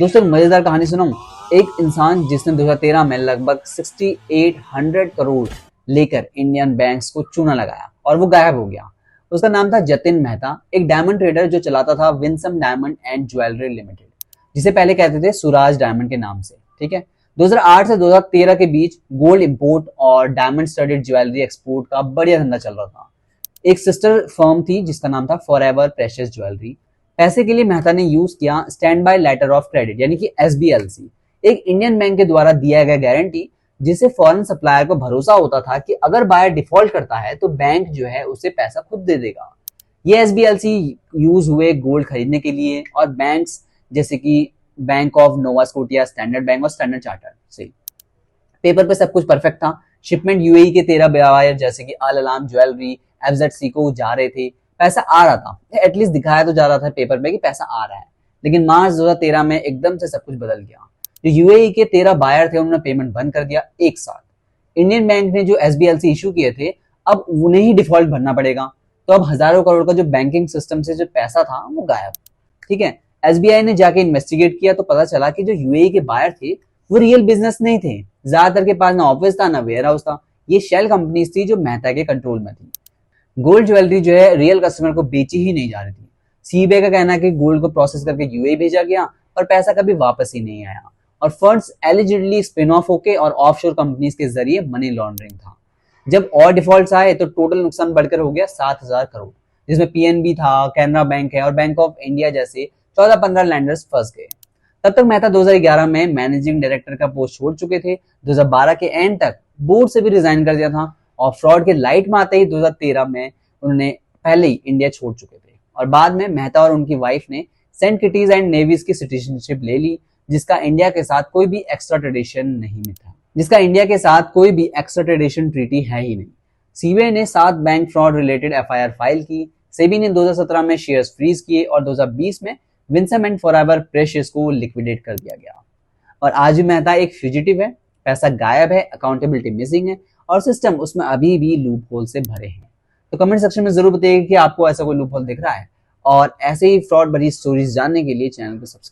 दोस्तों मजेदार कहानी सुनाऊं। एक इंसान जिसने 2013 में लगभग 6800 करोड़ लेकर इंडियन बैंक्स को चूना लगाया और वो गायब हो गया। उसका नाम था जतिन मेहता, एक डायमंड ट्रेडर जो चलाता था Winsome diamond and jewellery limited, जिसे पहले कहते थे सुराज डायमंड के नाम से। ठीक है। 2008 से 2013 के बीच गोल्ड इंपोर्ट और डायमंड स्टडेड ज्वेलरी एक्सपोर्ट का बढ़िया धंधा चल रहा था। एक सिस्टर फर्म थी जिसका नाम था फॉरएवर प्रेशियस ज्वेलरी। पैसे के लिए मेहता ने यूज किया stand by letter of credit यानी कि एसबीएलसी, एक इंडियन बैंक के द्वारा दिया गया गारंटी, जिससे फॉरेन सप्लायर को भरोसा होता था कि अगर बायर डिफॉल्ट करता है तो बैंक जो है उसे पैसा खुद दे देगा। ये एसबीएलसी यूज हुए गोल्ड खरीदने के लिए और बैंक्स जैसे कि bank of Nova Scotia, standard bank और स्टैंडर्ड चार्टर्ड से। पेपर पे सब कुछ परफेक्ट था। शिपमेंट यूएई के 13 बायर जैसे कि अल अलाम ज्वेलरी, एफजेडसी को जा रहे थे, पैसा आ रहा था, एटलीस्ट दिखाया तो जा रहा था पेपर में कि पैसा आ रहा है। लेकिन मार्च 2013 में एकदम से सब कुछ बदल गया। जो यूएई के 13 बायर थे उन्होंने पेमेंट बंद कर दिया एक साथ। इंडियन बैंक ने जो एसबीएलसी इशू किए थे अब उन्हें ही डिफॉल्ट भरना पड़ेगा। तो अब हजारों करोड़ का जो बैंकिंग सिस्टम से जो पैसा था वो गायब। ठीक है। एसबीआई ने जाके इन्वेस्टिगेट किया तो पता चला कि जो यूएई के बायर थे वो रियल बिजनेस नहीं थे। ज्यादातर के पास ना ऑफिस था ना वेयर हाउस था। ये शेल कंपनीज थी जो मेहता के कंट्रोल में थी। गोल्ड ज्वेलरी जो है रियल कस्टमर को बेची ही नहीं जा रही थी। सीबीआई का कहना है कि गोल्ड को प्रोसेस करके यूएई भेजा गया और पैसा कभी वापस ही नहीं आया और फंड्स एलिजिडली स्पिन ऑफ होके और ऑफशोर कंपनीज के जरिए मनी लॉन्ड्रिंग था। जब और डिफॉल्ट्स आए तो टोटल नुकसान बढ़कर हो गया 7000 करोड़, जिसमें पीएनबी था, कैनरा बैंक है और बैंक ऑफ इंडिया जैसे 14-15 लैंडर्स फंस गए। तब तक मेहता 2011 में मैनेजिंग डायरेक्टर का पोस्ट छोड़ चुके थे। 2012 के एंड तक बोर्ड से भी रिजाइन कर दिया था और फ्रॉड के लाइट में आते ही 2013 में उन्होंने पहले ही इंडिया छोड़ चुके थे। और बाद में मेहता और उनकी वाइफ ने सेंट किटीज एंड नेवीज की सिटीजनशिप ले ली, जिसका इंडिया के साथ कोई भी एक्स्ट्रा ट्रेडिशन नहीं था, जिसका इंडिया के साथ कोई भी एक्स्ट्रा ट्रेडिशन ट्रीटी है ही नहीं। सीबीआई ने 7 bank fraud related FIR file की। सेबी ने 2017 में शेयर्स फ्रीज किए और 2020 में विंसम एंड फॉरएवर प्रेशियस को लिक्विडेट कर दिया गया। और आज भी मेहता एक फ्यूजिटिव है, पैसा गायब है, अकाउंटेबिलिटी मिसिंग है और सिस्टम उसमें अभी भी लूप होल से भरे हैं। तो कमेंट सेक्शन में जरूर बताइए कि आपको ऐसा कोई लूप होल दिख रहा है और ऐसे ही फ्रॉड भरी स्टोरीज जानने के लिए चैनल को सब्सक्राइब